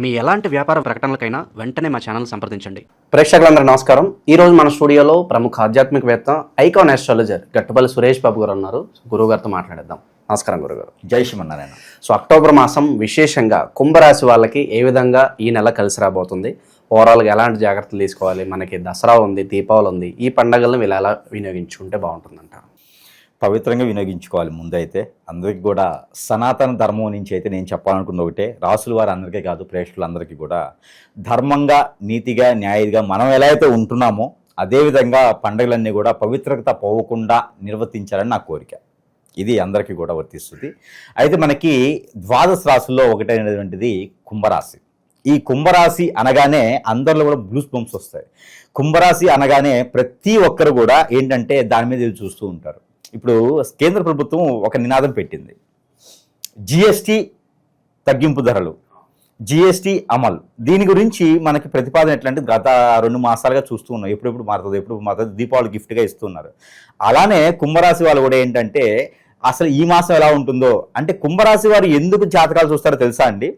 మీ ఎలాంటి వ్యాపార ప్రకటనలకైనా వెంటనే మా ఛానల్ సంప్రదించండి. ప్రేక్షకులందరూ నమస్కారం. ఈరోజు మన స్టూడియోలో ప్రముఖ ఆధ్యాత్మికవేత్త ఐకాన్ ఆస్ట్రాలజర్ గట్టుపల్లి సురేష్ బాబు గారు ఉన్నారు. గురువుగారితో మాట్లాడేద్దాం. నమస్కారం గురుగారు. జై శ్రీమన్నారాయణ. సో అక్టోబర్ మాసం విశేషంగా కుంభరాశి వాళ్ళకి ఏ విధంగా ఈ నెల కలిసి రాబోతుంది, ఓవరాల్గా ఎలాంటి జాగ్రత్తలు తీసుకోవాలి, మనకి దసరా ఉంది, దీపావళి ఉంది, ఈ పండుగలను వీళ్ళు ఎలా వినియోగించుకుంటే బాగుంటుందంటారు? పవిత్రంగా వినియోగించుకోవాలి. ముందైతే అందరికీ కూడా సనాతన ధర్మం నుంచి అయితే నేను చెప్పాలనుకున్న ఒకటే, రాసుల వారు అందరికీ కాదు, ప్రేక్షకులందరికీ కూడా ధర్మంగా, నీతిగా, న్యాయంగా మనం ఎలా అయితే ఉంటున్నామో అదేవిధంగా పండుగలన్నీ కూడా పవిత్రత పోవకుండా నిర్వర్తించాలని నా కోరిక. ఇది అందరికీ కూడా వర్తిస్తుంది. అయితే మనకి ద్వాదశ రాశుల్లో ఒకటైనటువంటిది కుంభరాశి. ఈ కుంభరాశి అనగానే అందరిలో కూడా బ్లూస్ బంప్స్ వస్తాయి. కుంభరాశి అనగానే ప్రతి ఒక్కరు కూడా ఏంటంటే దాని మీద చూస్తూ ఉంటారు. ఇప్పుడు కేంద్ర ప్రభుత్వం ఒక నినాదం పెట్టింది, జిఎస్టీ తగ్గింపు ధరలు, జిఎస్టీ అమలు. దీని గురించి మనకి ప్రతిపాదన ఎట్లంటే గత 2 మాసాలుగా చూస్తూ ఉన్నాం. ఎప్పుడెప్పుడు మారుతుంది, దీపావళి గిఫ్ట్గా ఇస్తున్నారు. అలానే కుంభరాశి వాళ్ళు కూడా ఏంటంటే అసలు ఈ మాసం ఎలా ఉంటుందో, అంటే కుంభరాశి వారు ఎందుకు జాతకాలు చూస్తారో తెలుసా అండి?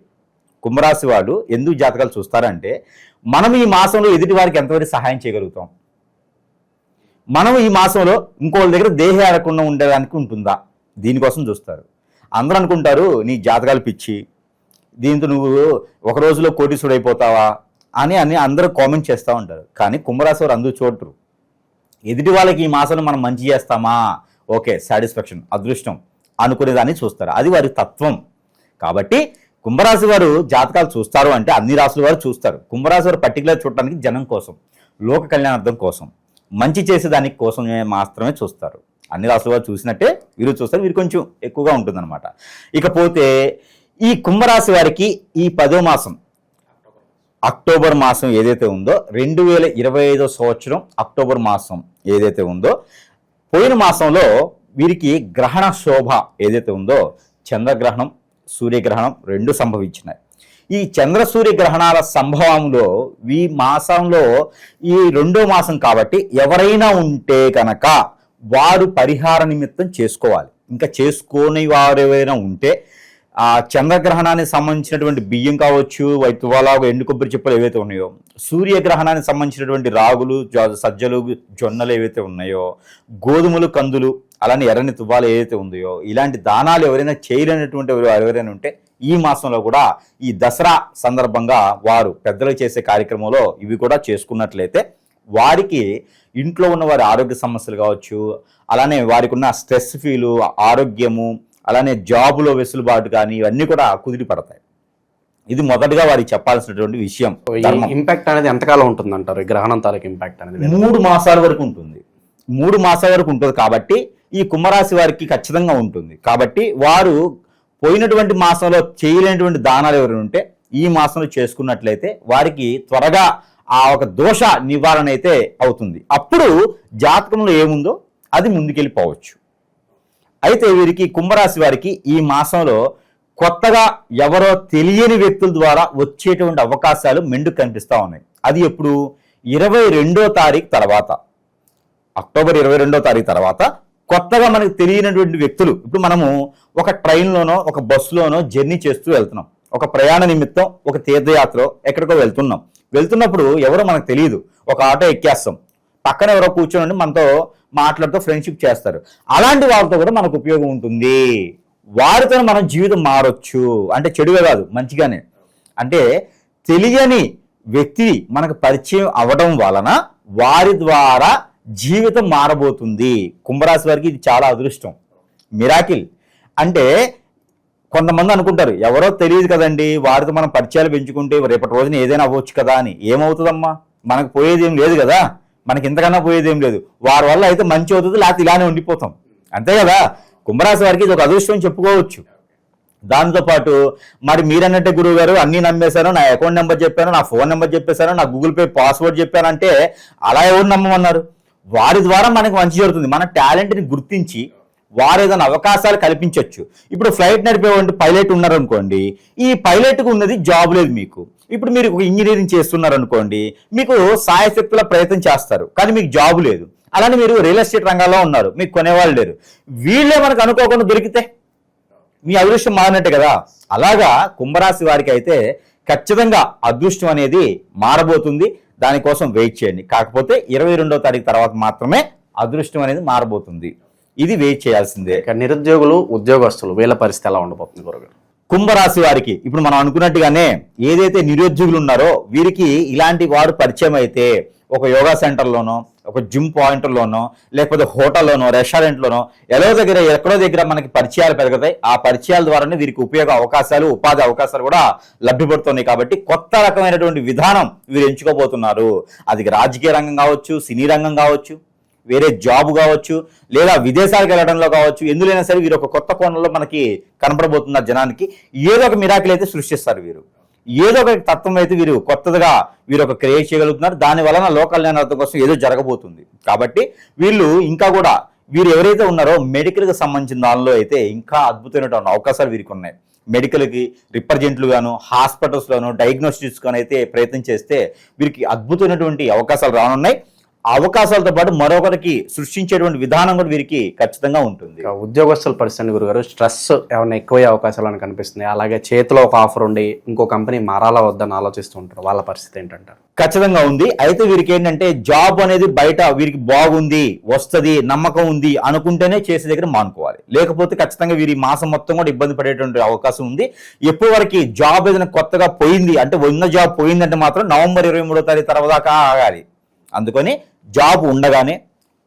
కుంభరాశి వాళ్ళు ఎందుకు జాతకాలు చూస్తారంటే, మనం ఈ మాసంలో ఎదుటి వారికి ఎంతవరకు సహాయం చేయగలుగుతాం, మనం ఈ మాసంలో ఇంకోళ్ళ దగ్గర దేహ ఆడకుండా ఉండడానికి ఉంటుందా, దీనికోసం చూస్తారు. అందరూ అనుకుంటారు నీ జాతకాలు పిచ్చి, దీంతో నువ్వు ఒక రోజులో కోటీశ్వరుడు అయిపోతావా అని అందరూ కామెంట్ చేస్తూ ఉంటారు. కానీ కుంభరాశి వారు అందరూ చూడరు. ఎదుటి వాళ్ళకి ఈ మాసంలో మనం మంచి చేస్తామా, ఓకే, సాటిస్ఫాక్షన్, అదృష్టం అనుకునేదాన్ని చూస్తారు. అది వారి తత్వం. కాబట్టి కుంభరాశి వారు జాతకాలు చూస్తారు అంటే అన్ని రాశుల వారు చూస్తారు. కుంభరాశి వారు పర్టికులర్ చూడటానికి జనం కోసం, లోక కళ్యాణార్థం కోసం, మంచి చేసేదానికి కోసమే మాత్రమే చూస్తారు. అన్ని రాశుల వారు చూసినట్టే వీరు చూస్తారు. వీరు కొంచెం ఎక్కువగా ఉంటుందన్నమాట. ఇకపోతే ఈ కుంభరాశి వారికి ఈ 10వ మాసం అక్టోబర్ మాసం ఏదైతే ఉందో, 2025 సంవత్సరం అక్టోబర్ మాసం ఏదైతే ఉందో, పోయిన మాసంలో వీరికి గ్రహణ శోభ ఏదైతే ఉందో, చంద్రగ్రహణం, సూర్యగ్రహణం 2 సంభవించినాయి. ఈ చంద్ర సూర్య గ్రహణాల సంభవంలో ఈ మాసంలో ఈ 2వ మాసం కాబట్టి ఎవరైనా ఉంటే కనుక వారు పరిహార నిమిత్తం చేసుకోవాలి. ఇంకా చేసుకోని వారు ఎవరైనా ఉంటే ఆ చంద్రగ్రహణానికి సంబంధించినటువంటి బియ్యం కావచ్చు, వైతువాలాగు, ఎండు కొబ్బరి చిప్పలు ఏవైతే ఉన్నాయో, సూర్యగ్రహణానికి సంబంధించినటువంటి రాగులు, సజ్జలు, జొన్నలు ఏవైతే ఉన్నాయో, గోధుమలు, కందులు, అలానే ఎర్రని తువ్వాలు ఏదైతే ఉందో, ఇలాంటి దానాలు ఎవరైనా చేయలేనటువంటి ఎవరైనా ఉంటే ఈ మాసంలో కూడా ఈ దసరా సందర్భంగా వారు పెద్దలు చేసే కార్యక్రమంలో ఇవి కూడా చేసుకున్నట్లయితే వారికి ఇంట్లో ఉన్న వారి ఆరోగ్య సమస్యలు కావచ్చు, అలానే వారికి ఉన్న స్ట్రెస్ ఫీలు, ఆరోగ్యము, అలానే జాబులో వెసులుబాటు కానీ ఇవన్నీ కూడా కుదిరి పడతాయి. ఇది మొదటగా వారికి చెప్పాల్సినటువంటి విషయం. ఇంపాక్ట్ అనేది ఎంతకాలం ఉంటుంది అంటారు? ఈ గ్రహణం తాలూకు ఇంపాక్ట్ అనేది 3 మాసాల వరకు ఉంటుంది. 3 మాసాల వరకు ఉంటుంది కాబట్టి ఈ కుంభరాశి వారికి ఖచ్చితంగా ఉంటుంది. కాబట్టి వారు పోయినటువంటి మాసంలో చేయలేనటువంటి దానాలు ఎవరైనా ఉంటే ఈ మాసంలో చేసుకున్నట్లయితే వారికి త్వరగా ఆ ఒక దోష నివారణ అయితే అవుతుంది. అప్పుడు జాతకంలో ఏముందో అది ముందుకెళ్ళిపోవచ్చు. అయితే వీరికి కుంభరాశి వారికి ఈ మాసంలో కొత్తగా ఎవరో తెలియని వ్యక్తుల ద్వారా వచ్చేటువంటి అవకాశాలు మెండుకు కనిపిస్తూ ఉన్నాయి. అది ఎప్పుడు? 22వ తారీఖు తర్వాత, అక్టోబర్ 22వ తారీఖు తర్వాత కొత్తగా మనకు తెలియనటువంటి వ్యక్తులు. ఇప్పుడు మనము ఒక ట్రైన్లోనో ఒక బస్సులోనో జర్నీ చేస్తూ వెళ్తున్నాం, ఒక ప్రయాణ నిమిత్తం, ఒక తీర్థయాత్ర ఎక్కడికో వెళ్తున్నప్పుడు ఎవరో మనకు తెలియదు, ఒక ఆటో ఎక్కేస్తాం, పక్కన ఎవరో కూర్చొని మనతో మాట్లాడుతూ ఫ్రెండ్షిప్ చేస్తారు. అలాంటి వాళ్ళతో కూడా మనకు ఉపయోగం ఉంటుంది. వారితో మనం జీవితం మారొచ్చు. అంటే చెడుగా కాదు, మంచిగానే. అంటే తెలియని వ్యక్తి మనకు పరిచయం అవ్వడం వలన వారి ద్వారా జీవితం మారబోతుంది. కుంభరాశి వారికి ఇది చాలా అదృష్టం, మిరాకిల్. అంటే కొంతమంది అనుకుంటారు ఎవరో తెలియదు కదండి, వారితో మనం పరిచయాలు పెంచుకుంటే రేపటి రోజున ఏదైనా అవ్వచ్చు కదా అని. ఏమవుతుందమ్మా, మనకు పోయేది ఏం లేదు కదా, మనకి ఇంతకన్నా పోయేది ఏం లేదు. వారి వల్ల అయితే మంచి అవుతుంది, లేకపోతే ఇలానే ఉండిపోతాం, అంతే కదా. కుంభరాశి వారికి ఇది ఒక అదృష్టం చెప్పుకోవచ్చు. దాంతోపాటు మరి మీరన్నట్టే గురువు గారు అన్నీ నమ్మేశాను, నా అకౌంట్ నెంబర్ చెప్పాను, నా ఫోన్ నెంబర్ చెప్పేశాను, నా గూగుల్ పే పాస్వర్డ్ చెప్పానంటే అలా ఎవరు నమ్మమన్నారు? వారి ద్వారా మనకు మంచి జరుగుతుంది. మన టాలెంట్ని గుర్తించి వారు ఏదైనా అవకాశాలు కల్పించవచ్చు. ఇప్పుడు ఫ్లైట్ నడిపేటువంటి పైలట్ ఉన్నారనుకోండి, ఈ పైలట్కు ఉన్నది జాబ్ లేదు మీకు. ఇప్పుడు మీరు ఒక ఇంజనీరింగ్ చేస్తున్నారనుకోండి, మీకు సాయశక్తుల ప్రయత్నం చేస్తారు, కానీ మీకు జాబ్ లేదు. అలానే మీరు రియల్ ఎస్టేట్ రంగంలో ఉన్నారు, మీకు కొనేవాళ్ళు లేరు. వీళ్ళే మనకు అనుకోకుండా దొరికితే మీ అదృష్టం మారినట్టే కదా. అలాగా కుంభరాశి వారికి అయితే ఖచ్చితంగా అదృష్టం అనేది మారబోతుంది. దానికోసం వెయిట్ చేయండి. కాకపోతే 22వ తారీఖు తర్వాత మాత్రమే అదృష్టం అనేది మారబోతుంది. ఇది వెయిట్ చేయాల్సిందే. ఇక నిరుద్యోగులు, ఉద్యోగస్తులు వీళ్ళ పరిస్థితి ఎలా ఉండబోతుంది గురుగారు? కుంభరాశి వారికి ఇప్పుడు మనం అనుకున్నట్టుగానే ఏదైతే నిరుద్యోగులు ఉన్నారో వీరికి ఇలాంటి వారు పరిచయం అయితే ఒక యోగా సెంటర్లోనో, ఒక జిమ్ పాయింట్లోనో, లేకపోతే హోటల్లోనో, రెస్టారెంట్లోనో ఎక్కడో దగ్గర మనకి పరిచయాలు పెరుగుతాయి. ఆ పరిచయాల ద్వారానే వీరికి ఉపయోగ అవకాశాలు, ఉపాధి అవకాశాలు కూడా లభ్యపడుతున్నాయి. కాబట్టి కొత్త రకమైనటువంటి విధానం వీరు ఎంచుకోబోతున్నారు. అది రాజకీయ రంగం కావచ్చు, సినీ రంగం కావచ్చు, వేరే జాబ్ కావచ్చు, లేదా విదేశాలకు వెళ్ళడంలో కావచ్చు, ఎందులైనా సరే వీరు ఒక కొత్త కోణంలో మనకి కనపడబోతున్నారు. జనానికి ఏదో ఒక మిరాకిల్ అయితే సృష్టిస్తారు. వీరు ఏదో ఒక తత్వం అయితే వీరు కొత్తగా వీరు ఒక క్రియేట్ చేయగలుగుతున్నారు. దాని వలన లోక కళ్యాణార్థం కోసం ఏదో జరగబోతుంది. కాబట్టి వీళ్ళు ఇంకా కూడా వీరు ఎవరైతే ఉన్నారో మెడికల్కి సంబంధించిన దానిలో అయితే ఇంకా అద్భుతమైనటువంటి అవకాశాలు వీరికి ఉన్నాయి. మెడికల్కి రిప్రజెంట్లు గాను, హాస్పిటల్స్లోను, డయాగ్నోస్టిక్స్ గాను అయితే ప్రయత్నం చేస్తే వీరికి అద్భుతమైనటువంటి అవకాశాలు రానున్నాయి. అవకాశాలతో పాటు మరొకరికి సృష్టించేటువంటి విధానం కూడా వీరికి ఖచ్చితంగా ఉంటుంది. ఇక ఉద్యోగస్తుల పరిస్థితి గురుగారు, స్ట్రెస్ ఏమైనా ఎక్కువయ్యే అవకాశాలు అని కనిపిస్తున్నాయి. అలాగే చేతిలో ఒక ఆఫర్ ఉండి ఇంకో కంపెనీ మారాలా వద్దని ఆలోచిస్తూ ఉంటారు. వాళ్ళ పరిస్థితి ఏంటంటారు? ఖచ్చితంగా ఉంది. అయితే వీరికి ఏంటంటే జాబ్ అనేది బయట వీరికి బాగుంది, వస్తుంది, నమ్మకం ఉంది అనుకుంటేనే చేసే దగ్గర మానుకోవాలి. లేకపోతే ఖచ్చితంగా వీరి మాసం మొత్తం కూడా ఇబ్బంది పడేటువంటి అవకాశం ఉంది. ఎప్పటి వరకు జాబ్ ఏదైనా కొత్తగా పోయింది అంటే, ఉన్న జాబ్ పోయిందంటే మాత్రం నవంబర్ 23వ తారీఖు తర్వాత దాకా ఆగాలి. అందుకని జాబ్ ఉండగానే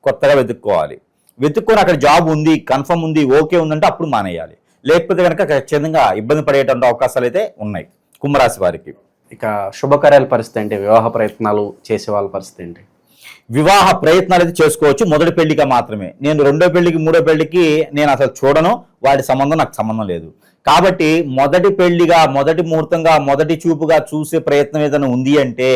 కొత్తగా వెతుక్కొని అక్కడ జాబ్ ఉంది, కన్ఫర్మ్ ఉంది, ఓకే ఉందంటే అప్పుడు మానేయాలి. లేకపోతే కనుక ఖచ్చితంగా ఇబ్బంది పడేటువంటి అవకాశాలు అయితే ఉన్నాయి కుంభరాశి వారికి. ఇక శుభకార్యాల పరిస్థితి ఏంటి? వివాహ ప్రయత్నాలు చేసే వాళ్ళ పరిస్థితి ఏంటి? వివాహ ప్రయత్నాలు అయితే చేసుకోవచ్చు, మొదటి పెళ్లిగా మాత్రమే. నేను రెండో పెళ్లికి, మూడో పెళ్లికి నేను అసలు చూడను. వాటి సంబంధం నాకు సంబంధం లేదు. కాబట్టి మొదటి పెళ్లిగా, మొదటి ముహూర్తంగా, మొదటి చూపుగా చూసే ప్రయత్నం ఏదైనా ఉంది అంటే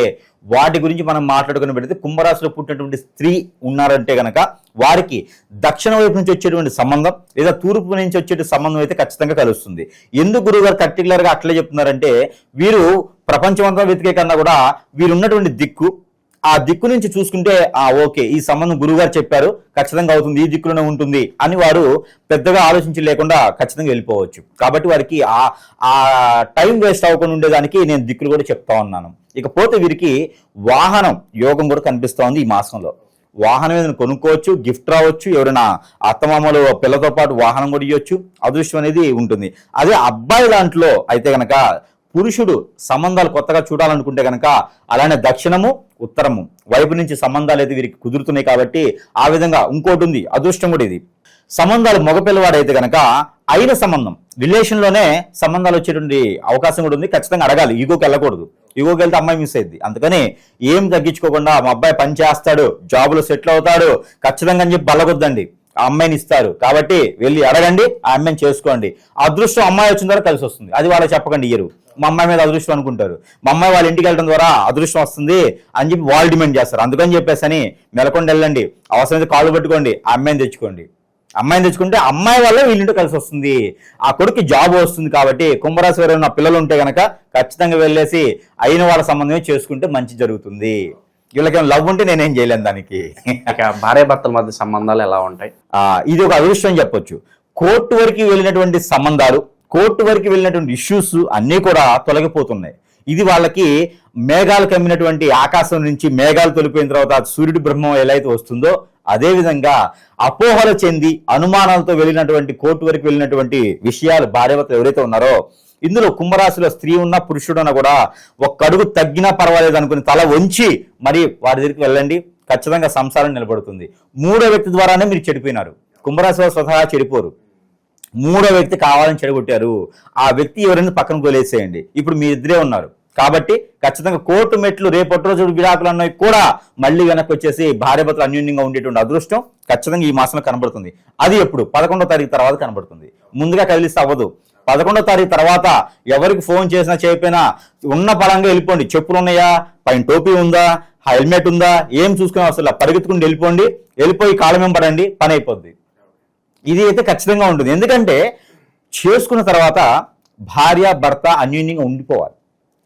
వాటి గురించి మనం మాట్లాడుకుని పెడితే, కుంభరాశిలో పుట్టినటువంటి స్త్రీ ఉన్నారంటే కనుక వారికి దక్షిణ వైపు నుంచి వచ్చేటువంటి సంబంధం లేదా తూర్పు నుంచి వచ్చే సంబంధం అయితే ఖచ్చితంగా కలుస్తుంది. ఎందుకు గురువుగారు పర్టికులర్గా అట్లే చెప్తున్నారంటే, వీరు ప్రపంచమంతా వెతికే కన్నా కూడా వీరు ఉన్నటువంటి దిక్కు, ఆ దిక్కు నుంచి చూసుకుంటే ఓకే ఈ సంబంధం గురువుగారు చెప్పారు, ఖచ్చితంగా అవుతుంది, ఈ దిక్కులోనే ఉంటుంది అని వారు పెద్దగా ఆలోచించి లేకుండా ఖచ్చితంగా వెళ్ళిపోవచ్చు. కాబట్టి వారికి ఆ టైం వేస్ట్ అవ్వకుండా ఉండేదానికి నేను దిక్కులు కూడా చెప్తా ఉన్నాను. ఇకపోతే వీరికి వాహనం యోగం కూడా కనిపిస్తూ ఉంది ఈ మాసంలో. వాహనం ఏదైనా కొనుక్కోవచ్చు, గిఫ్ట్ రావచ్చు, ఎవరైనా అత్తమామలు పిల్లతో పాటు వాహనం కూడా ఇవ్వచ్చు, అదృష్టం అనేది ఉంటుంది. అదే అబ్బాయి దాంట్లో అయితే కనుక పురుషుడు సంబంధాలు కొత్తగా చూడాలనుకుంటే కనుక అలానే దక్షిణము, ఉత్తరము వైపు నుంచి సంబంధాలు అయితే వీరికి కుదురుతున్నాయి. కాబట్టి ఆ విధంగా ఇంకోటి ఉంది, అదృష్టం కూడా ఇది. సంబంధాలు మగపిల్లవాడైతే కనుక అయిన సంబంధం రిలేషన్లోనే సంబంధాలు వచ్చేటువంటి అవకాశం కూడా ఉంది. ఖచ్చితంగా అడగాలి, ఈగోకి వెళ్ళకూడదు. ఈగోకి వెళ్తే అమ్మాయి మిస్ అయింది. అందుకని ఏం తగ్గించుకోకుండా మా అబ్బాయి పని చేస్తాడు, జాబులో సెటిల్ అవుతాడు ఖచ్చితంగా అని చెప్పి బలగొద్దండి. ఆ అమ్మాయిని ఇస్తారు కాబట్టి వెళ్ళి అడగండి, ఆ అమ్మాయిని చేసుకోండి. అదృష్టం అమ్మాయి వచ్చిన ద్వారా కలిసి వస్తుంది. అది వాళ్ళకి చెప్పకండి, ఇయ్యరు. మా అమ్మాయి మీద అదృష్టం అనుకుంటారు. మా అమ్మాయి వాళ్ళ ఇంటికి వెళ్ళడం ద్వారా అదృష్టం వస్తుంది అని చెప్పి వాళ్ళు డిమాండ్ చేస్తారు. అందుకని చెప్పేసి అని మెలకొండ వెళ్ళండి, అవసరమైతే కాళ్ళు పట్టుకోండి, ఆ అమ్మాయిని తెచ్చుకోండి. అమ్మాయిని తెచ్చుకుంటే అమ్మాయి వల్ల వీళ్ళింటి కలిసి వస్తుంది, ఆ కొడుకు జాబ్ వస్తుంది. కాబట్టి కుంభరాశి వారు ఉన్న పిల్లలు ఉంటే కనుక ఖచ్చితంగా వెళ్ళేసి అయిన వాళ్ళ సంబంధమే చేసుకుంటే మంచి జరుగుతుంది. వీళ్ళకేమో లవ్ ఉంటే నేనేం చేయలేను దానికి. ఇక భార్య భర్తల మధ్య సంబంధాలు ఎలా ఉంటాయి? ఇది ఒక అదృష్టం చెప్పొచ్చు. కోర్టు వరకు వెళ్ళినటువంటి సంబంధాలు, కోర్టు వరకు వెళ్ళినటువంటి ఇష్యూస్ అన్నీ కూడా తొలగిపోతున్నాయి. ఇది వాళ్ళకి మేఘాలు కమ్మినటువంటి ఆకాశం నుంచి మేఘాలు తొలిపోయిన తర్వాత సూర్యుడి బ్రహ్మం ఎలా అయితే వస్తుందో అదేవిధంగా అపోహలు చెంది అనుమానాలతో వెళ్ళినటువంటి కోర్టు వరకు వెళ్ళినటువంటి విషయాలు భార్యాభర్తలు ఎవరైతే ఉన్నారో, ఇందులో కుంభరాశిలో స్త్రీ ఉన్న పురుషుడున్నా కూడా ఒక్క అడుగు తగ్గినా పర్వాలేదు అనుకుని తల వంచి మరి వారి దగ్గరికి వెళ్ళండి, ఖచ్చితంగా సంసారం నిలబడుతుంది. మూడో వ్యక్తి ద్వారానే మీరు చెడిపోయినారు. కుంభరాశి వారు స్వతహా చెడిపోరు, మూడో వ్యక్తి కావాలని చెడగొట్టారు. ఆ వ్యక్తి ఎవరైనా పక్కన కొలేసేయండి. ఇప్పుడు మీ ఇద్దరే ఉన్నారు కాబట్టి ఖచ్చితంగా కోర్టు మెట్లు రేపటి రోజు విడాకులు అన్నవి కూడా మళ్ళీ వెనక్కి వచ్చేసి భార్యాభర్తలు అన్యోన్యంగా ఉండేటువంటి అదృష్టం ఖచ్చితంగా ఈ మాసంలో కనబడుతుంది. అది ఎప్పుడు 11వ తారీఖు తర్వాత కనబడుతుంది. ముందుగా కదిలిస్తే అవ్వదు. 11వ తారీఖు తర్వాత ఎవరికి ఫోన్ చేసినా చేయకపోయినా ఉన్న పరంగా వెళ్ళిపోండి. చెప్పులు ఉన్నాయా, పైన టోపీ ఉందా, హెల్మెట్ ఉందా, ఏం చూసుకునే అవసరం పరిగెత్తుకుని వెళ్ళిపోండి. వెళ్ళిపోయి కాలం పడండి, పని అయిపోద్ది. ఇది అయితే ఖచ్చితంగా ఉంటుంది. ఎందుకంటే చేసుకున్న తర్వాత భార్య భర్త అన్యోన్యంగా ఉండిపోవాలి.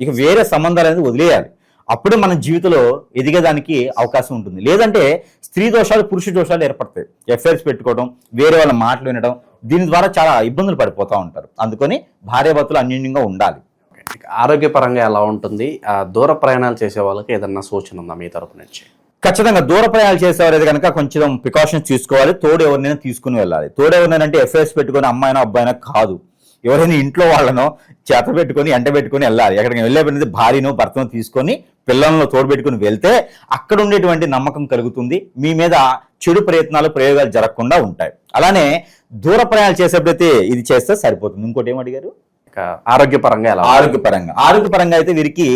ఇక వేరే సంబంధాలు అనేది వదిలేయాలి. అప్పుడే మన జీవితంలో ఎదిగేదానికి అవకాశం ఉంటుంది. లేదంటే స్త్రీ దోషాలు, పురుష దోషాలు ఏర్పడతాయి. ఎఫ్ఐఆర్స్ పెట్టుకోవడం, వేరే వాళ్ళ మాటలు వినడం, దీని ద్వారా చాలా ఇబ్బందులు పడిపోతూ ఉంటారు. అందుకని భార్యాభర్తలు అన్యోన్యంగా ఉండాలి. ఆరోగ్యపరంగా ఎలా ఉంటుంది? దూర ప్రయాణాలు చేసే వాళ్ళకి ఏదన్నా సూచన ఉందా మీ తరపు నుంచి? ఖచ్చితంగా దూర ప్రయాణాలు చేసేవారైతే కనుక కొంచెం ప్రికాషన్స్ తీసుకోవాలి. తోడు ఎవరినైనా తీసుకుని వెళ్ళాలి. తోడు ఎవరినైనా ఎఫ్ఐఎస్ పెట్టుకొని అమ్మాయినా అబ్బాయినా కాదు, ఎవరైనా ఇంట్లో వాళ్ళనో చేత పెట్టుకొని ఎంట పెట్టుకొని వెళ్ళాలి. ఎక్కడికి వెళ్ళేది భార్యను భర్తను తీసుకొని పిల్లలను తోడు పెట్టుకుని వెళ్తే అక్కడ ఉండేటువంటి నమ్మకం కలుగుతుంది. మీ మీద చెడు ప్రయోగాలు జరగకుండా ఉంటాయి. అలానే దూర ప్రయాణాలు చేసేప్పుడైతే ఇది చేస్తే సరిపోతుంది. ఇంకోటి ఏం అడిగారు? ఆరోగ్యపరంగా ఎలా? ఆరోగ్యపరంగా అయితే వీరికి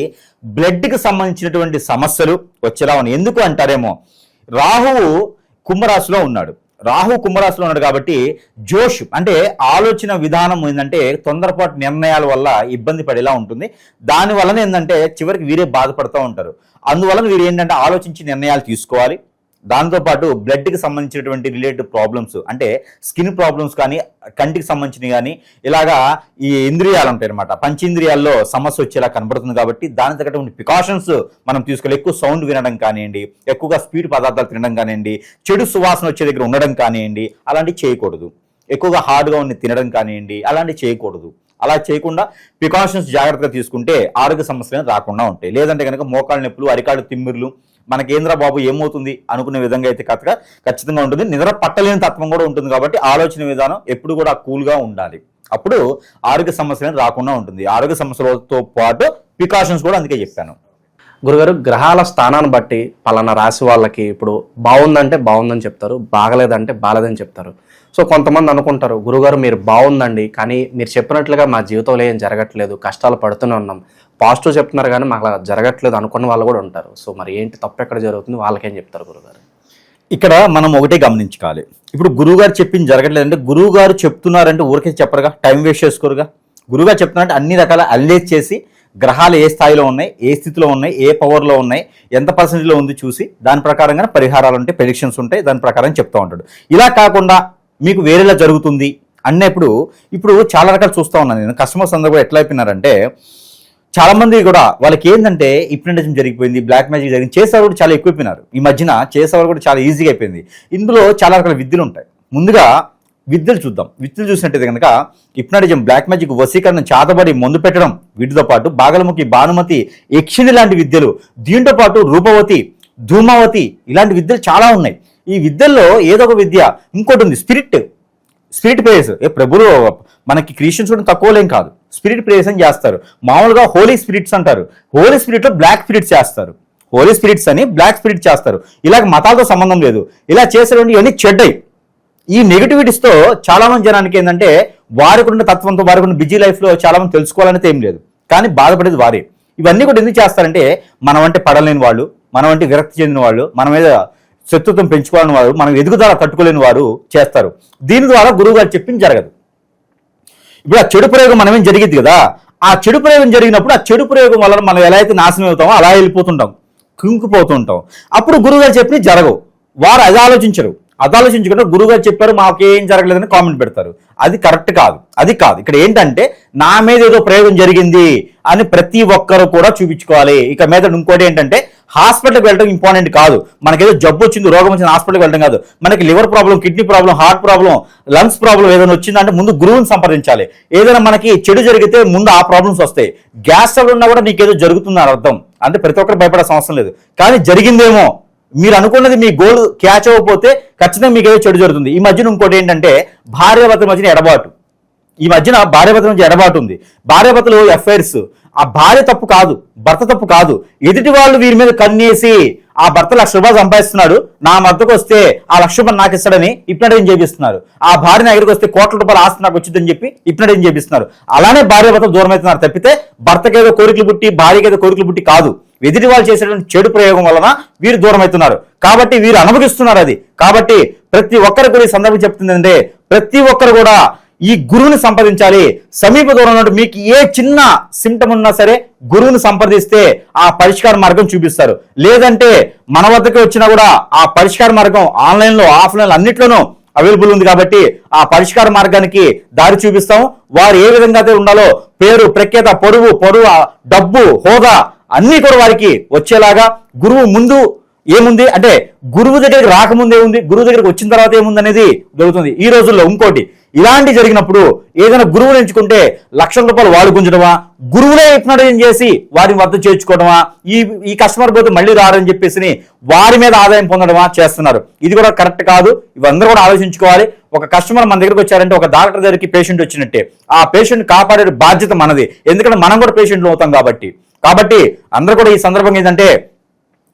బ్లడ్ కి సంబంధించినటువంటి సమస్యలు వచ్చేలా ఉన్నాయి. ఎందుకు అంటారేమో, రాహువు కుంభరాశిలో ఉన్నాడు. కాబట్టి జోష్ అంటే ఆలోచన విధానం ఏంటంటే తొందరపాటు నిర్ణయాల వల్ల ఇబ్బంది పడేలా ఉంటుంది. దాని వలన ఏంటంటే చివరికి వీరే బాధపడుతూ ఉంటారు. అందువలన వీరు ఏంటంటే ఆలోచించి నిర్ణయాలు తీసుకోవాలి. దాంతోపాటు బ్లడ్కి సంబంధించినటువంటి రిలేటెడ్ ప్రాబ్లమ్స్ అంటే స్కిన్ ప్రాబ్లమ్స్ కానీ, కంటికి సంబంధించినవి కానీ, ఇలాగా ఈ ఇంద్రియాలు ఉంటాయి అనమాట, పంచేంద్రియాల్లో సమస్య వచ్చేలా కనబడుతుంది. కాబట్టి దాని తగ్గటువంటి ప్రికాషన్స్ మనం తీసుకోవాలి. ఎక్కువ సౌండ్ వినడం కానివ్వండి, ఎక్కువగా స్వీట్ పదార్థాలు తినడం కానివ్వండి, చెడు సువాసన వచ్చే దగ్గర ఉండడం కానివ్వండి, అలాంటివి చేయకూడదు. ఎక్కువగా హార్డ్గా ఉండి తినడం కానివ్వండి, అలాంటివి చేయకూడదు. అలా చేయకుండా ప్రికాషన్స్ జాగ్రత్తగా తీసుకుంటే ఆరోగ్య సమస్యలు రాకుండా ఉంటాయి. లేదంటే కనుక మోకాళ్ళ నొప్పులు, అరికాళ్ళు తిమ్మిర్లు, మన కేంద్ర బాబు ఏమవుతుంది అనుకునే విధంగా అయితే ఖచ్చితంగా ఉంటుంది. నిద్ర పట్టలేని తత్వం కూడా ఉంటుంది. కాబట్టి ఆలోచన విధానం ఎప్పుడు కూడా కూల్గా ఉండాలి. అప్పుడు ఆరోగ్య సమస్యలు రాకుండా ఉంటుంది. ఆరోగ్య సమస్యలతో పాటు ప్రికాషన్స్ కూడా అందుకే చెప్పాను. గురుగారు, గ్రహాల స్థానాన్ని బట్టి పలానా రాశి వాళ్ళకి ఇప్పుడు బాగుందంటే బాగుందని చెప్తారు, బాగలేదంటే బాగలేదని చెప్తారు. సో కొంతమంది అనుకుంటారు, గురుగారు మీరు బాగుందండి, కానీ మీరు చెప్పినట్లుగా మా జీవితంలో ఏం జరగట్లేదు, కష్టాలు పడుతూనే ఉన్నాం, పాజిటివ్ చెప్తున్నారు కానీ మాకు అలా జరగట్లేదు అనుకున్న వాళ్ళు కూడా ఉంటారు. సో మరి ఏంటి తప్పు ఎక్కడ జరుగుతుంది, వాళ్ళకేం చెప్తారు గురుగారు? ఇక్కడ మనం ఒకటే గమనించుకోవాలి. ఇప్పుడు గురువుగారు చెప్పింది జరగట్లేదంటే గురువుగారు చెప్తున్నారంటే ఊరికే చెప్పరుగా, టైం వేస్ట్ చేసుకోరుగా. గురువుగారు చెప్తున్నారంటే అన్ని రకాల అనలైజ్ చేసి గ్రహాలు ఏ స్థాయిలో ఉన్నాయి, ఏ స్థితిలో ఉన్నాయి, ఏ పవర్లో ఉన్నాయి, ఎంత పర్సెంటేజ్లో ఉంది చూసి దాని ప్రకారంగా పరిహారాలు ఉంటాయి, ప్రెడిక్షన్స్ ఉంటాయి, దాని ప్రకారం చెప్తూ ఉంటాడు. ఇలా కాకుండా మీకు వేరేలా జరుగుతుంది అన్నప్పుడు ఇప్పుడు చాలా రకాలు చూస్తూ ఉన్నాను నేను. కస్టమర్స్ అందరూ కూడా ఎట్లా అయిపోయినారంటే, చాలా మంది కూడా వాళ్ళకి ఏంటంటే హిప్నటిజం జరిగిపోయింది, బ్లాక్ మ్యాజిక్ జరిగింది, చేసేవారు కూడా చాలా ఎక్కువైపోయినారు. ఈ మధ్యన చేసేవారు కూడా చాలా ఈజీగా అయిపోయింది. ఇందులో చాలా రకాల విద్యలు ఉంటాయి. ముందుగా విద్యలు చూద్దాం. విద్యలు చూసినట్టయితే కనుక హిప్నటిజం, బ్లాక్ మ్యాజిక్, వశీకరణ, చాతబడి, మందు పెట్టడం, వీటితో పాటు బాగలముఖి, భానుమతి, యక్షిణి లాంటి విద్యలు, దీంతో పాటు రూపవతి, ధూమావతి, ఇలాంటి విద్యలు చాలా ఉన్నాయి. ఈ విద్యల్లో ఏదో ఒక విద్య ఇంకోటి ఉంది, స్పిరిట్ ప్రేయర్స్. ప్రభులు మనకి క్రిస్టియన్స్ కూడా తక్కువలేం కాదు, స్పిరిట్ ప్రేయర్స్ అని చేస్తారు. మామూలుగా హోలీ స్పిరిట్స్ అంటారు, హోలీ స్పిరిట్లో బ్లాక్ స్పిరిట్స్ చేస్తారు, హోలీ స్పిరిట్స్ అని బ్లాక్ స్పిరిట్ చేస్తారు. ఇలాగ మతాలతో సంబంధం లేదు, ఇలా చేసేటువంటి ఇవన్నీ చెడ్డయి. ఈ నెగిటివిటీస్తో చాలా మంది జనానికి ఏంటంటే వారికి ఉన్న తత్వంతో, వారికి ఉన్న బిజీ లైఫ్లో చాలా మంది తెలుసుకోవాలనేది ఏం లేదు, కానీ బాధపడేది వారే. ఇవన్నీ కూడా ఎందుకు చేస్తారంటే మనం అంటే పడలేని వాళ్ళు, మనం అంటే విరక్తి చెందిన వాళ్ళు, మన మీద శత్రుత్వం పెంచుకోవాలని వారు, మనం ఎదుగుదల తట్టుకోలేని వారు చేస్తారు. దీని ద్వారా గురువు గారు చెప్పింది జరగదు. ఇప్పుడు ఆ చెడు ప్రయోగం మనమేం జరిగింది కదా, ఆ చెడు ప్రయోగం జరిగినప్పుడు ఆ చెడు ప్రయోగం వల్ల మనం ఎలా అయితే నాశనం అవుతామో అలా వెళ్ళిపోతుంటాం, కుంగిపోతుంటాం. అప్పుడు గురువు గారు చెప్పినవి జరగవు. వారు అది ఆలోచించకుండా గురువుగారు చెప్పారు మాకేం జరగలేదని కామెంట్ పెడతారు. అది కరెక్ట్ కాదు, అది కాదు. ఇక్కడ ఏంటంటే నా మీద ఏదో ప్రయోగం జరిగింది అని ప్రతి ఒక్కరు కూడా చూపించుకోవాలి. ఇక మీద ఇంకోటి ఏంటంటే హాస్పిటల్కి వెళ్ళడం ఇంపార్టెంట్ కాదు. మనకేదో జబ్బు వచ్చింది, రోగం వచ్చింది, హాస్పిటల్కి వెళ్ళడం కాదు. మనకి liver problem, kidney problem, heart problem, lungs problem ఏదైనా వచ్చిందంటే ముందు గురువుని సంప్రదించాలి. ఏదైనా మనకి చెడు జరిగితే ముందు ఆ ప్రాబ్లమ్స్ వస్తాయి. గ్యాస్ ట్రబుల్ ఉన్నా కూడా నీకేదో జరుగుతుందని అర్థం. అంటే ప్రతి ఒక్కరు భయపడాల్సిన అవసరం లేదు, కానీ జరిగిందేమో, మీరు అనుకున్నది మీ గోల్ క్యాచ్ అవ్వకపోతే ఖచ్చితంగా మీకు ఏదో చెడు జరుగుతుంది. ఈ మధ్యన ఇంకోటి ఏంటంటే భార్యాభర్తల మధ్యన ఎడబాటు. ఈ మధ్యన భార్యాభర్తల మధ్య ఎడబాటు ఉంది. భార్యాభర్తలు అఫైర్స్, ఆ భార్య తప్పు కాదు, భర్త తప్పు కాదు. ఎదుటి వాళ్ళు వీరి మీద కన్నేసి ఆ భర్త ₹1,00,000 సంపాదిస్తున్నాడు, నా మద్దతుకు వస్తే ఆ ₹1,00,000 నాకు ఇస్తాడని హిప్నటైజం చేపిస్తున్నారు. ఆ భార్య నా దగ్గరికి వస్తే ₹1,00,000 ఆస్తి నాకు వచ్చిందని చెప్పి హిప్నటైజం చేపిస్తున్నారు. అలానే భార్య భర్త దూరం అవుతున్నారు తప్పితే భర్తకేదో కోరికలు పుట్టి భార్యకేదో కోరికలు పుట్టి కాదు. ఎదుటి వాళ్ళు చేసేటువంటి చెడు ప్రయోగం వలన వీరు దూరం అవుతున్నారు. కాబట్టి వీరు అనుభవిస్తున్నారు అది. కాబట్టి ప్రతి ఒక్కరు కూడా ఈ సందర్భం చెప్తుంది అంటే ప్రతి ఒక్కరు కూడా ఈ గురువుని సంప్రదించాలి. సమీప దూరంలో మీకు ఏ చిన్న సిమ్టమ్ ఉన్నా సరే గురువుని సంప్రదిస్తే ఆ పరిష్కార మార్గం చూపిస్తారు. లేదంటే మన వద్దకు వచ్చినా కూడా ఆ పరిష్కార మార్గం ఆన్లైన్లో, ఆఫ్లైన్లో అన్నిట్లోనూ అవైలబుల్ ఉంది. కాబట్టి ఆ పరిష్కార మార్గానికి దారి చూపిస్తాం. వారు ఏ విధంగా అయితే ఉండాలో పేరు, ప్రఖ్యాత, పొరుగు, డబ్బు, హోదా అన్నీ కూడా వారికి వచ్చేలాగా గురువు ముందు ఏముంది అంటే గురువు దగ్గరికి రాకముందు ఏముంది, గురువు దగ్గరికి వచ్చిన తర్వాత ఏముంది అనేది దొరుకుతుంది. ఈ రోజుల్లో ఇంకోటి ఇలాంటి జరిగినప్పుడు ఏదైనా గురువుని ఎంచుకుంటే లక్షల రూపాయలు వాడు గుంజడమా, గురువులే హిప్నటైజేషన్ చేసి వారిని వద్ద చేర్చుకోవడమా, ఈ కస్టమర్ పోతే మళ్ళీ రారని చెప్పేసి వారి మీద ఆదాయం పొందడమా చేస్తున్నారు. ఇది కూడా కరెక్ట్ కాదు. ఇవందరూ కూడా ఆలోచించుకోవాలి. ఒక కస్టమర్ మన దగ్గరికి వచ్చారంటే ఒక డాక్టర్ దగ్గరికి పేషెంట్ వచ్చినట్టే. ఆ పేషెంట్ కాపాడే బాధ్యత మనది, ఎందుకంటే మనం కూడా పేషెంట్లు అవుతాం కాబట్టి అందరూ కూడా ఈ సందర్భంగా ఏంటంటే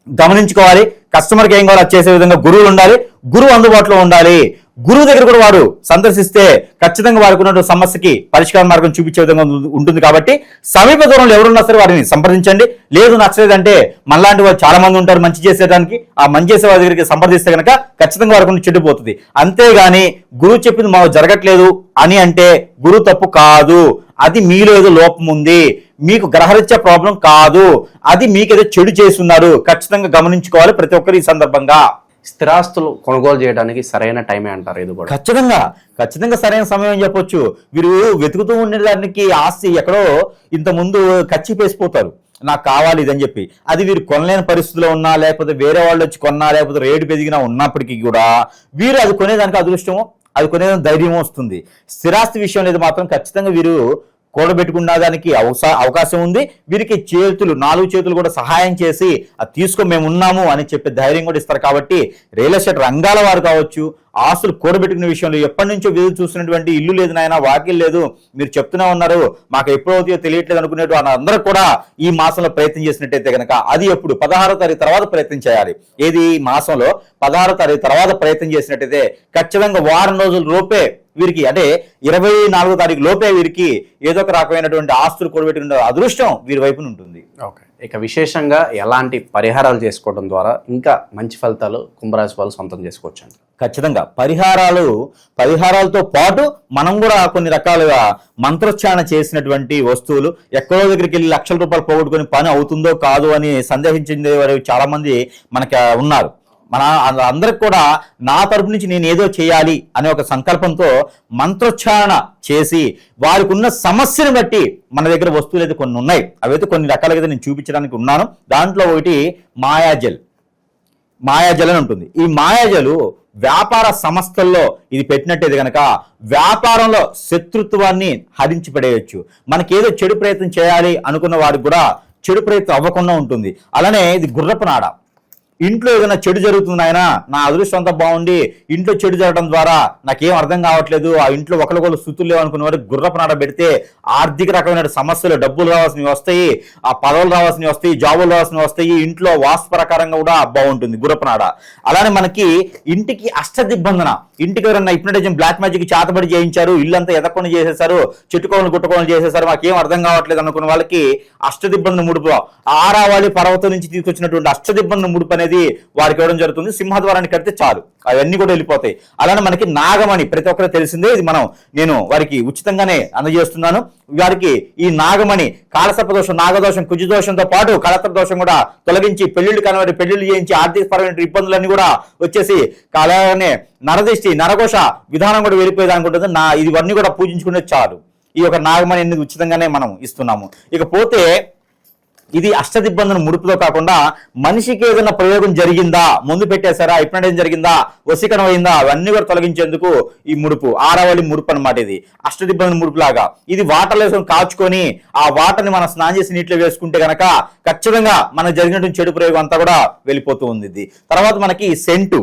గమనించుకోవాలి. కస్టమర్కి ఏం కావాలో చేసే విధంగా గురువులు ఉండాలి, గురువు అందుబాటులో ఉండాలి. గురువు దగ్గర కూడా వారు సందర్శిస్తే ఖచ్చితంగా వారికి ఉన్న సమస్యకి పరిష్కార మార్గం చూపించే విధంగా ఉంటుంది. కాబట్టి సమీప దూరంలో ఎవరున్నా సరే వారిని సంప్రదించండి. లేదు నచ్చలేదంటే మనలాంటి వారు చాలా మంది ఉంటారు మంచి చేసేదానికి. ఆ మంచి చేసే వారి దగ్గరికి సంప్రదిస్తే కనుక ఖచ్చితంగా వారికి చెడిపోతుంది. అంతేగాని గురువు చెప్పింది మాకు జరగట్లేదు అని అంటే గురువు తప్పు కాదు. అది మీలో ఏదో లోపం ఉంది, మీకు గ్రహరీత్యా ప్రాబ్లం కాదు, అది మీకేదో చెడు చేస్తున్నారు. ఖచ్చితంగా గమనించుకోవాలి ప్రతి ఒక్కరు ఈ సందర్భంగా. స్థిరాస్తులు కొనుగోలు చేయడానికి సరైన టైమే అంటారు ఇది కూడా? ఖచ్చితంగా సరైన సమయం అని చెప్పొచ్చు. వీరు వెతుకుతూ ఉండేదానికి ఆస్తి ఎక్కడో ఇంత ముందు ఖర్చిపేసిపోతారు, నాకు కావాలి ఇదని చెప్పి. అది వీరు కొనలేని పరిస్థితిలో ఉన్నా, లేకపోతే వేరే వాళ్ళు వచ్చి కొన్నా, లేకపోతే రేటు పెరిగినా ఉన్నప్పటికీ కూడా వీరు అది కొనేదానికి అదృష్టమో, అది కొనేదానికి ధైర్యం వస్తుంది. స్థిరాస్తి విషయం లేదు మాత్రం ఖచ్చితంగా వీరు కూడబెట్టుకున్న దానికి అవకాశం ఉంది. వీరికి నాలుగు చేతులు కూడా సహాయం చేసి అది తీసుకో మేము ఉన్నాము అని చెప్పే ధైర్యం కూడా ఇస్తారు. కాబట్టి రియల్ ఎస్టేట్ రంగాల వారు కావచ్చు, ఆస్తులు కూడబెట్టుకునే విషయంలో ఎప్పటి నుంచో వీరు చూసినటువంటి ఇల్లు లేదు నాయన, వాకిల్ లేదు, మీరు చెప్తూనే ఉన్నారు మాకు ఎప్పుడవుతాయో తెలియట్లేదు అనుకునేటు అందరూ కూడా ఈ మాసంలో ప్రయత్నం చేసినట్టయితే కనుక అది ఎప్పుడు 16వ తారీఖు తర్వాత ప్రయత్నం చేయాలి. ఏది మాసంలో 16వ తారీఖు తర్వాత ప్రయత్నం చేసినట్టయితే ఖచ్చితంగా వారం రోజుల లోపే వీరికి, అంటే 24వ తారీఖు లోపే వీరికి ఏదో ఒక రకమైనటువంటి ఆస్తులు కూడబెట్టుకునే అదృష్టం వీరి వైపున ఉంటుంది. ఓకే, ఇక విశేషంగా ఎలాంటి పరిహారాలు చేసుకోవడం ద్వారా ఇంకా మంచి ఫలితాలు కుంభరాశి వాళ్ళు సొంతం చేసుకోవచ్చు అండి? ఖచ్చితంగా పరిహారాలతో పాటు మనం కూడా కొన్ని రకాలుగా మంత్రోచ్చారణ చేసినటువంటి వస్తువులు, ఎక్కడో దగ్గరికి వెళ్ళి లక్షల రూపాయలు పోగొట్టుకుని పని అవుతుందో కాదో అని సందేహించే వారు చాలా మంది మనకి ఉన్నారు. మన అందరికి కూడా నా తరపు నుంచి నేను ఏదో చేయాలి అనే ఒక సంకల్పంతో మంత్రోచ్చారణ చేసి వారికి ఉన్న సమస్యను బట్టి మన దగ్గర వస్తువులు అయితే కొన్ని ఉన్నాయి. అవైతే కొన్ని రకాలుగా నేను చూపించడానికి ఉన్నాను. దాంట్లో ఒకటి మాయాజల్ అని ఉంటుంది. ఈ మాయాజలు వ్యాపార సంస్థల్లో ఇది పెట్టినట్టయితే కనుక వ్యాపారంలో శత్రుత్వాన్ని హరించి పడేయచ్చు. మనకేదో చెడు ప్రయత్నం చేయాలి అనుకున్న వారికి కూడా చెడు ప్రయత్నం అవ్వకుండా ఉంటుంది. అలానే ఇది గుర్రపు నాడ. ఇంట్లో ఏదైనా చెడు జరుగుతుంది ఆయన, నా అదృష్టం అంతా బాగుండి ఇంట్లో చెడు జరగడం ద్వారా నాకేం అర్థం కావట్లేదు, ఆ ఇంట్లో ఒకరికొకరు స్థుతులు లేవనుకున్న వారికి గుర్రపు నాడ పెడితే ఆర్థిక రకమైన సమస్యలు, డబ్బులు రావాల్సినవి వస్తాయి, ఆ పదవులు రావాల్సినవి వస్తాయి, జాబులు రావాల్సినవి వస్తాయి. ఇంట్లో వాస్తు ప్రకారంగా కూడా బాగుంటుంది గుర్రపు నాడ. అలానే మనకి ఇంటికి అష్టదిబ్బందన, ఇంటికి ఎవరన్నా హిప్నటైజేషన్ బ్లాక్ మ్యాజిక్ చేతబడి చేయించారు, ఇల్లంతా ఎదకొని చేసేసారు, చెట్టుకోవలు గుట్టుకోవలు చేసేసారు, మాకేం అర్థం కావట్లేదు అనుకున్న వాళ్ళకి అష్టదిబ్బందన ముడుపు, ఆరావళి పర్వతం నుంచి తీసుకొచ్చినటువంటి అష్టదిబ్బందన ముడుపు అనేది వారికి ఇవ్వడం జరుగుతుంది. సింహద్వారాన్ని కడితే చాలు, అవన్నీ కూడా వెళ్ళిపోతాయి. అలానే మనకి నాగమణి ప్రతి ఒక్కరు తెలిసిందే, ఇది నేను వారికి ఉచితంగానే అందజేస్తున్నాను. వారికి ఈ నాగమణి కాలసర్ప దోషం, నాగదోషం, కుజదోషంతో పాటు కళత్ర దోషం కూడా తొలగించి పెళ్లిళ్ళు కనబడి పెళ్లిళ్ళు చేయించి ఆర్థిక పరమైన ఇబ్బందులన్నీ కూడా వచ్చేసి అలానే నరదిష్టి, నరఘోష విధానం కూడా వెళ్ళిపోయేది అనుకుంటుంది. ఇవన్నీ కూడా పూజించుకునే చాలు. ఈ యొక్క నాగమణి అనేది ఉచితంగానే మనం ఇస్తున్నాము. ఇకపోతే ఇది అష్టదిబ్బందన ముడుపుతో కాకుండా మనిషికి ఏదైనా ప్రయోగం జరిగిందా, ముందు పెట్టేశారా, హిప్నటైజేషన్ జరిగిందా, వశీకరణం అయిందా, అవన్నీ కూడా తొలగించేందుకు ఈ ముడుపు ఆరావళి ముడుపు అనమాట. ఇది అష్టదిబ్బందన ముడుపు లాగా. ఇది వాటర్లో వేసుకొని కాచుకొని ఆ వాటర్ని మనం స్నానం చేసి నీటిలో వేసుకుంటే కనుక ఖచ్చితంగా మనకు జరిగినటువంటి చెడు ప్రయోగం అంతా కూడా వెళ్ళిపోతూ ఉంది. ఇది తర్వాత మనకి సెంటు.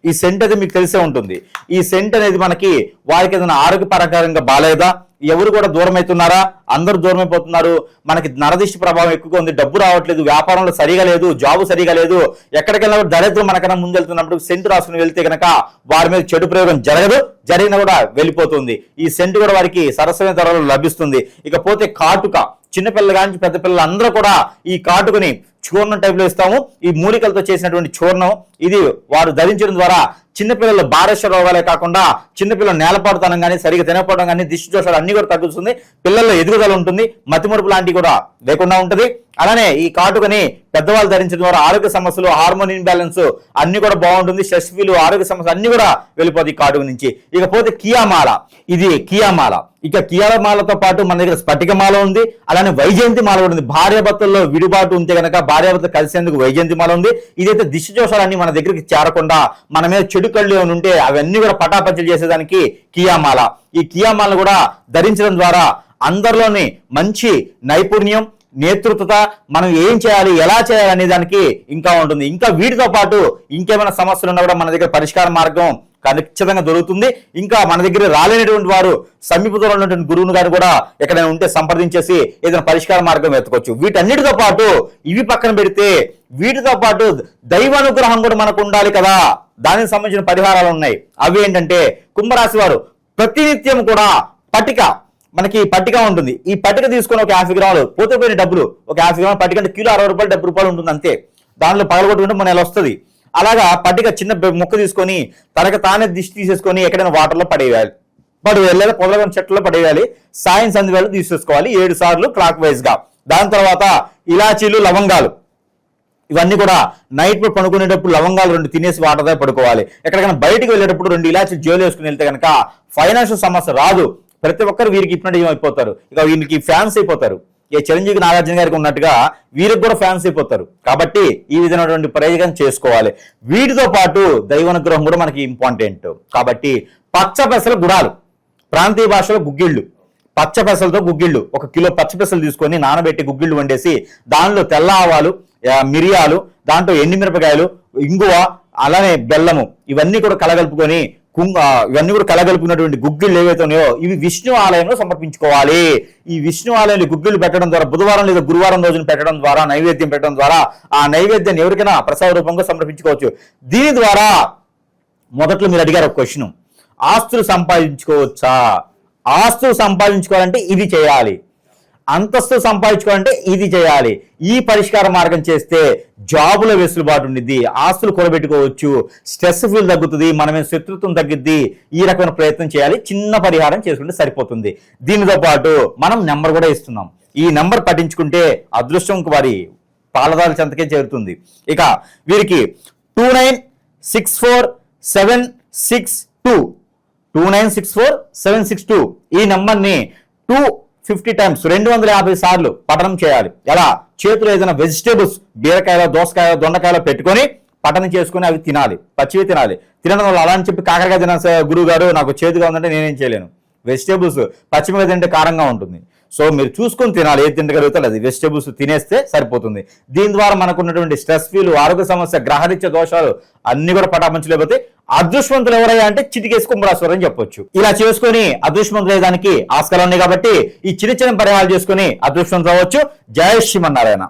ఈ సెంట్ అయితే మీకు తెలిసే ఉంటుంది. ఈ సెంట్ అనేది మనకి వారికి ఏదైనా ఆరోగ్యపరంగా బాగాలేదా, ఎవరు కూడా దూరం అవుతున్నారా, అందరూ దూరం అయిపోతున్నారు, మనకి నరదిష్టి ప్రభావం ఎక్కువగా ఉంది, డబ్బు రావట్లేదు, వ్యాపారంలో సరిగా లేదు, జాబు సరిగా లేదు, ఎక్కడికెళ్ళినా దరిద్రం మనకన్నా ముందు వెళ్తున్నప్పుడు సెంటు రాసుకుని వెళ్తే కనుక వారి మీద చెడు ప్రయోగం జరగదు, జరిగినా కూడా వెళ్ళిపోతుంది. ఈ సెంటు కూడా వారికి సరసమైన ధరలో లభిస్తుంది. ఇకపోతే కాటుక, చిన్నపిల్లలు కానీ పెద్ద పిల్లలు అందరూ కూడా ఈ కాటుకని చూర్ణం టైప్లో ఇస్తాము. ఈ మూలికలతో చేసినటువంటి చూర్ణం ఇది వారు ధరించడం ద్వారా చిన్నపిల్లలు భారస్య రోగాలే కాకుండా చిన్నపిల్లలు నేలపాటుతనం కానీ, సరిగా తినకపోవడం కానీ, దిష్టి దోషాలు అన్ని కూడా తగ్గుతుంది. పిల్లల్లో ఎదుగుదల ఉంటుంది, మతిమరుపు లాంటివి కూడా లేకుండా ఉంటుంది. అలానే ఈ కాటుకని పెద్దవాళ్ళు ధరించడం ద్వారా ఆరోగ్య సమస్యలు, హార్మోన్ ఇంబ్యాలెన్స్ అన్ని కూడా బాగుంటుంది. స్ట్రెస్ఫీలు, ఆరోగ్య సమస్యలు అన్ని కూడా వెళ్ళిపోతాయి కాటుక నుంచి. ఇకపోతే కియామాల, ఇది కియామాల. ఇక కియామాలతో పాటు మన దగ్గర స్ఫటికమాల ఉంది, అలానే వైజయంతి మాల కూడా ఉంది. భార్యాభర్తల్లో విడిబాటు ఉంటే కనుక భార్యాభర్తలు కలిసేందుకు వైజయంతి మాల ఉంది. ఇదైతే దిష్టి దోషాలన్నీ మన దగ్గరికి చేరకుండా మన మీద చెడు చెడు కళ్ళు ఏమైనా ఉంటే అవన్నీ కూడా పటాపంచలు చేసేదానికి కియామాల. ఈ కియామాలను కూడా ధరించడం ద్వారా అందరిలోని మంచి నైపుణ్యం, నేతృత్వత, మనం ఏం చేయాలి, ఎలా చేయాలి అనే దానికి ఇంకా ఉంటుంది. ఇంకా వీటితో పాటు ఇంకేమైనా సమస్యలు ఉన్నా కూడా మన దగ్గర పరిష్కార మార్గం ఖచ్చితంగా దొరుకుతుంది. ఇంకా మన దగ్గర రాలేనటువంటి వారు సమీప దూరంలో ఉన్నటువంటి గురువుని గారు కూడా ఎక్కడైనా ఉంటే సంప్రదించేసి ఏదైనా పరిష్కార మార్గం వెతకొచ్చు. వీటన్నిటితో పాటు ఇవి పక్కన పెడితే వీటితో పాటు దైవానుగ్రహం కూడా మనకు ఉండాలి కదా, దానికి సంబంధించిన పరిహారాలు ఉన్నాయి. అవి ఏంటంటే కుంభరాశి వారు ప్రతినిత్యం కూడా మనకి పట్టిక ఉంటుంది. ఈ పట్టిక తీసుకొని ఒక 50 గ్రాములు పోతే పోయిన డబ్బులు, ఒక 50 గ్రాముల పట్టిక అంటే కిలో 60 రూపాయలు 70 రూపాయలు ఉంటుంది అంతే. దానిలో పగలగొట్టుకుంటే మన నెల వస్తుంది. అలాగా పట్టిక చిన్న ముక్క తీసుకొని తనకు తానే దిష్టి తీసేసుకొని ఎక్కడైనా వాటర్లో పడేయాలి లేదా పొదలగొని చెట్లలో పడేయాలి. సాయం సంధి వేళ తీసేసుకోవాలి 7 సార్లు క్లాక్ వైజ్ గా. దాని తర్వాత ఇలాచీలు, లవంగాలు ఇవన్నీ కూడా నైట్ పూట పడుకునేటప్పుడు లవంగాలు 2 తినేసి వాటర్తో పడుకోవాలి. ఎక్కడికైనా బయటికి వెళ్ళేటప్పుడు 2 ఇలాచీలు జోలు వేసుకుని వెళ్తే కనుక ఫైనాన్షియల్ సమస్య రాదు. ప్రతి ఒక్కరు వీరికి హిప్నటిజం అయిపోతారు. ఇక వీరికి ఫ్యాన్స్ అయిపోతారు. ఏ చిరంజీవి నాగార్జున గారికి ఉన్నట్టుగా వీరికి కూడా ఫ్యాన్స్ అయిపోతారు. కాబట్టి ఈ విధమైనటువంటి ప్రయోగం చేసుకోవాలి. వీటితో పాటు దైవానుగ్రహం కూడా మనకి ఇంపార్టెంట్. కాబట్టి పచ్చ పెసల గుడాలు, ప్రాంతీయ భాషలో గుగ్గిళ్ళు, పచ్చ పెసలతో గుగ్గిళ్ళు, 1 కిలో పచ్చ పెసలు తీసుకొని నానబెట్టి గుగ్గిళ్ళు వండేసి దానిలో తెల్ల ఆవాలు, మిరియాలు, దాంట్లో ఎండుమిరపకాయలు, ఇంగువ, అలానే బెల్లము ఇవన్నీ కూడా కలగలుపుకొని ఇవన్నీ కూడా కలగలుపుకున్నటువంటి గుగ్గిళ్ళు ఏవైతే ఉన్నాయో ఇవి విష్ణు ఆలయంలో సమర్పించుకోవాలి. ఈ విష్ణు ఆలయంలో గుగ్గిళ్ళు పెట్టడం ద్వారా బుధవారం లేదా గురువారం రోజున పెట్టడం ద్వారా నైవేద్యం పెట్టడం ద్వారా ఆ నైవేద్యాన్ని ఎవరికైనా ప్రసాద రూపంగా సమర్పించుకోవచ్చు. దీని ద్వారా మొదట్లో మీరు అడిగారు ఒక క్వశ్చన్, ఆస్తులు సంపాదించుకోవచ్చా? ఆస్తులు సంపాదించుకోవాలంటే ఇది చేయాలి, అంతస్తు సంపాదించుకోవాలంటే ఇది చేయాలి. ఈ పరిష్కార మార్గం చేస్తే జాబుల వెసులుబాటు ఉండిద్ది, ఆస్తులు కూడబెట్టుకోవచ్చు, స్ట్రెస్ ఫీల్ తగ్గుతుంది, మనమే శత్రుత్వం తగ్గిద్ది. ఈ రకమైన ప్రయత్నం చేయాలి. చిన్న పరిహారం చేసుకుంటే సరిపోతుంది. దీనితో పాటు మనం నెంబర్ కూడా ఇస్తున్నాం. ఈ నెంబర్ పఠించుకుంటే అదృష్టం వారి పాలదాల చెంతకే చేరుతుంది. ఇక వీరికి 2964762 2964762 ఈ నెంబర్ని 250 టైమ్స్ 250 సార్లు పఠనం చేయాలి. ఎలా? చేతులు ఏదైనా వెజిటేబుల్స్ బీరకాయలో, దోసకాయలో, దొండకాయలో పెట్టుకొని పఠనం చేసుకుని అవి తినాలి. పచ్చివి తినాలి. తినడం వల్ల అలా అని చెప్పి కాకరకాయ తిన గురువు గారు నాకు చేదుగా ఉందంటే నేనేం చేయలేను. వెజిటేబుల్స్ పచ్చిమిరపకాయ తింటే కారంగా ఉంటుంది. సో మీరు చూసుకొని తినాలి. ఏది తినగలుగుతారు అది వెజిటేబుల్స్ తినేస్తే సరిపోతుంది. దీని ద్వారా మనకున్నటువంటి స్ట్రెస్ ఫీల్, ఆరోగ్య సమస్య, గ్రహరీత్య దోషాలు అన్ని కూడా పటాపంచలేకపోతే అదృష్టవంతులు ఎవరయ్యా అంటే చిటికేసి కుంభరాశి అని చెప్పొచ్చు. ఇలా చేసుకొని అదృష్టవంతులు అయ్యేదానికి ఆస్కారం ఉంది. కాబట్టి ఈ చిన్న చిన్న పరిహారాలు చేసుకుని అదృష్టవంతులు అవ్వచ్చు. జయ శ్రీమన్నారాయణ.